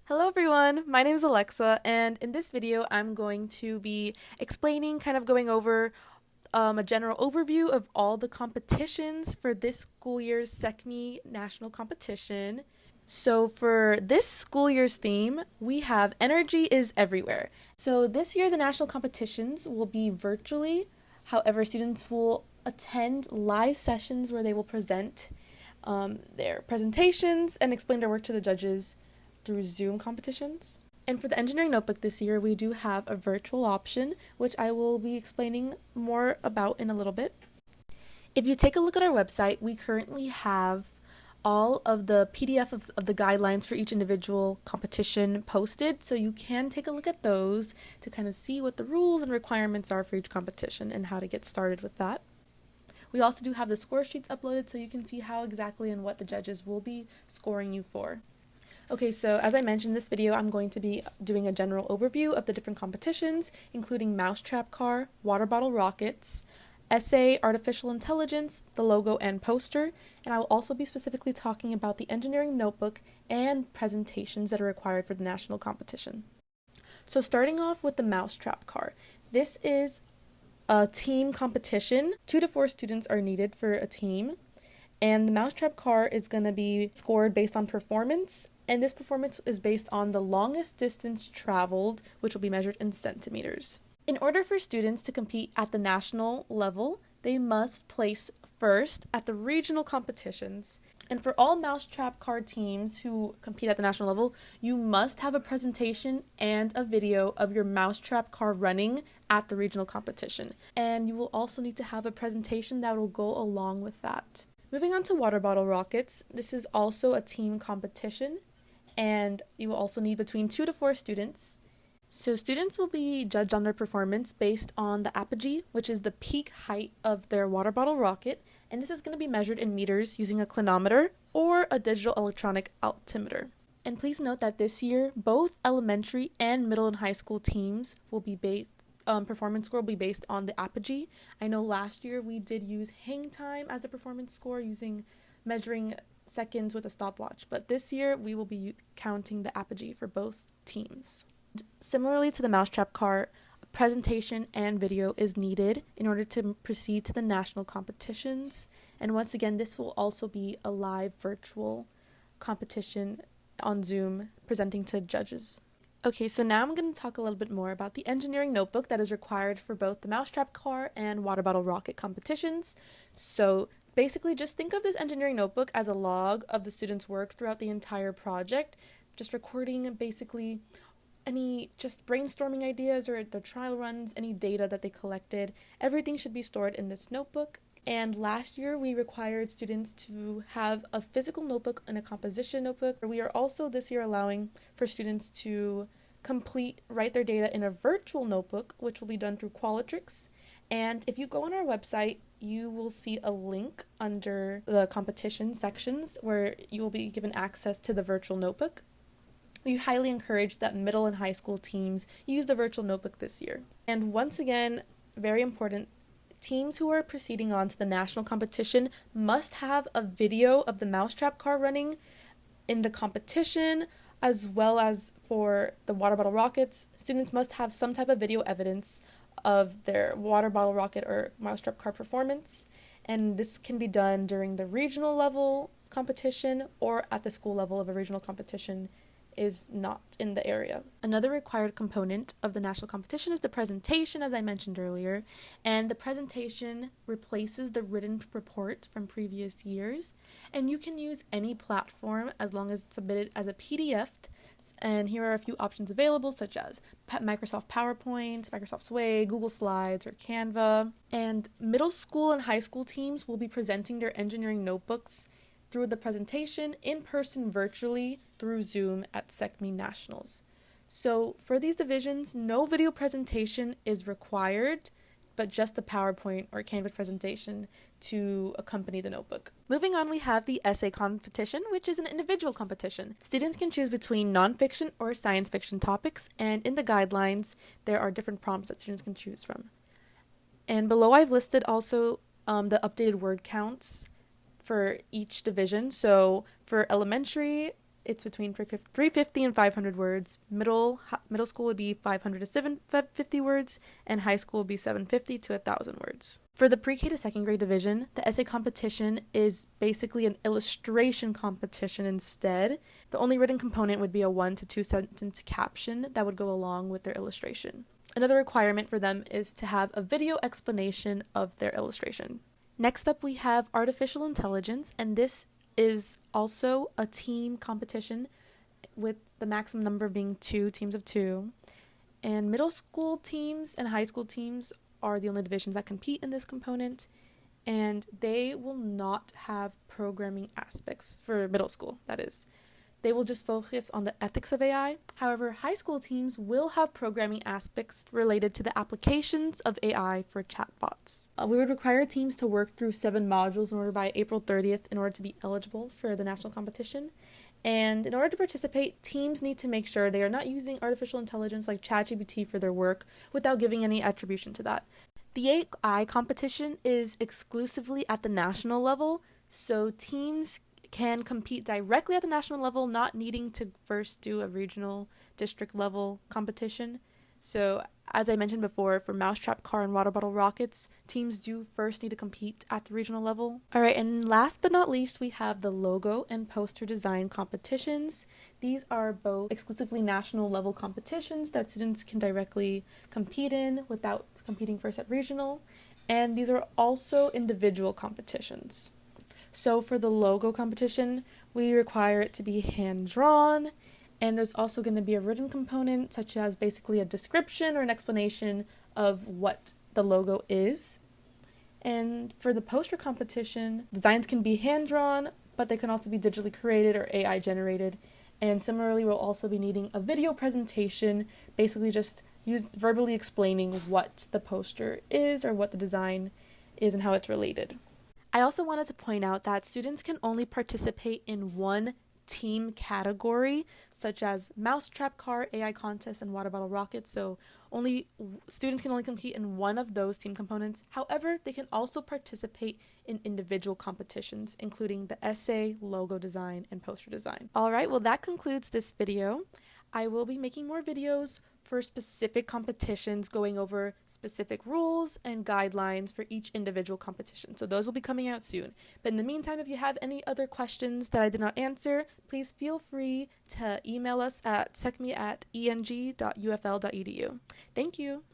Hello everyone, my name is Alexa, and in this video I'm going to be explaining, going over a general overview of all the competitions for this school year's SECME National Competition. So for this school year's theme, we have Energy is Everywhere. So this year the national competitions will be virtually, however students will attend live sessions where they will present their presentations and explain their work to the judges through Zoom competitions. And for the engineering notebook this year, we do have a virtual option, which I will be explaining more about in a little bit. If you take a look at our website, we currently have all of the PDF of the guidelines for each individual competition posted, so you can take a look at those to kind of see what the rules and requirements are for each competition and how to get started with that. We also do have the score sheets uploaded so you can see how exactly and what the judges will be scoring you for. Okay, so as I mentioned in this video, I'm going to be doing a general overview of the different competitions, including Mousetrap Car, Water Bottle Rockets, Essay, Artificial Intelligence, the logo and poster, and I will also be specifically talking about the engineering notebook and presentations that are required for the national competition. So starting off with the Mousetrap Car. This is a team competition. 2 to 4 students are needed for a team, and the Mousetrap Car is going to be scored based on performance. And this performance is based on the longest distance traveled, which will be measured in centimeters. In order for students to compete at the national level, they must place first at the regional competitions. And for all Mousetrap Car teams who compete at the national level, you must have a presentation and a video of your Mousetrap Car running at the regional competition. And you will also need to have a presentation that will go along with that. Moving on to Water Bottle Rockets, this is also a team competition, and you will also need between 2 to 4 students. So students will be judged on their performance based on the apogee, which is the peak height of their water bottle rocket, and this is going to be measured in meters using a clinometer or a digital electronic altimeter. And please note that this year, both elementary and middle and high school teams will be performance score will be based on the apogee. I know last year we did use hang time as a performance score measuring seconds with a stopwatch, but this year we will be counting the apogee for both teams. Similarly to the Mousetrap Car, a presentation and video is needed in order to proceed to the national competitions, and once again this will also be a live virtual competition on Zoom presenting to judges. Okay, so now I'm going to talk a little bit more about the engineering notebook that is required for both the Mousetrap Car and Water Bottle Rocket competitions. So basically, just think of this engineering notebook as a log of the students' work throughout the entire project, just recording basically any just brainstorming ideas or the trial runs, any data that they collected. Everything should be stored in this notebook. And last year, we required students to have a physical notebook and a composition notebook. We are also this year allowing for students to write their data in a virtual notebook, which will be done through Qualitrix. And if you go on our website, you will see a link under the competition sections where you will be given access to the virtual notebook. We highly encourage that middle and high school teams use the virtual notebook this year. And once again, very important, teams who are proceeding on to the national competition must have a video of the Mousetrap Car running in the competition, as well as for the Water Bottle Rockets. Students must have some type of video evidence of their water bottle rocket or Mousetrap Car performance, and this can be done during the regional level competition or at the school level if a regional competition is not in the area. Another required component of the national competition is the presentation, as I mentioned earlier, and the presentation replaces the written report from previous years, and you can use any platform as long as it's submitted as a PDF. And here are a few options available, such as Microsoft PowerPoint, Microsoft Sway, Google Slides, or Canva. And middle school and high school teams will be presenting their engineering notebooks through the presentation in person virtually through Zoom at SECME Nationals. So for these divisions, no video presentation is required, but just the PowerPoint or Canva presentation to accompany the notebook. Moving on, we have the essay competition, which is an individual competition. Students can choose between nonfiction or science fiction topics, and in the guidelines, there are different prompts that students can choose from. And below I've listed also the updated word counts for each division. So for elementary, it's between 350 and 500 words. Middle school would be 500 to 750 words, and high school would be 750 to 1,000 words. For the pre-K to second grade division, the essay competition is basically an illustration competition instead. The only written component would be a 1 to 2 sentence caption that would go along with their illustration. Another requirement for them is to have a video explanation of their illustration. Next up, we have artificial intelligence, and this is also a team competition with the maximum number being 2 teams of 2. And middle school teams and high school teams are the only divisions that compete in this component, and they will not have programming aspects for middle school, that is. They will just focus on the ethics of AI. However, high school teams will have programming aspects related to the applications of AI for chatbots. We would require teams to work through 7 modules in order by April 30th in order to be eligible for the national competition. And in order to participate, teams need to make sure they are not using artificial intelligence like ChatGPT for their work without giving any attribution to that. The AI competition is exclusively at the national level, so teams can compete directly at the national level, not needing to first do a regional district level competition. So as I mentioned before, for Mousetrap Car and Water Bottle Rockets, teams do first need to compete at the regional level. Alright, and last but not least, we have the logo and poster design competitions. These are both exclusively national level competitions that students can directly compete in without competing first at regional. And these are also individual competitions. So for the logo competition, we require it to be hand-drawn, and there's also going to be a written component, such as basically a description or an explanation of what the logo is. And for the poster competition, designs can be hand-drawn, but they can also be digitally created or AI generated. And similarly, we'll also be needing a video presentation, basically just verbally explaining what the poster is or what the design is and how it's related. I also wanted to point out that students can only participate in one team category, such as Mousetrap Car, AI Contest, and Water Bottle Rockets, so students can only compete in one of those team components. However, they can also participate in individual competitions, including the essay, logo design, and poster design. Alright, well that concludes this video. I will be making more videos for specific competitions, going over specific rules and guidelines for each individual competition. So those will be coming out soon. But in the meantime, if you have any other questions that I did not answer, please feel free to email us at secme@eng.ufl.edu. Thank you.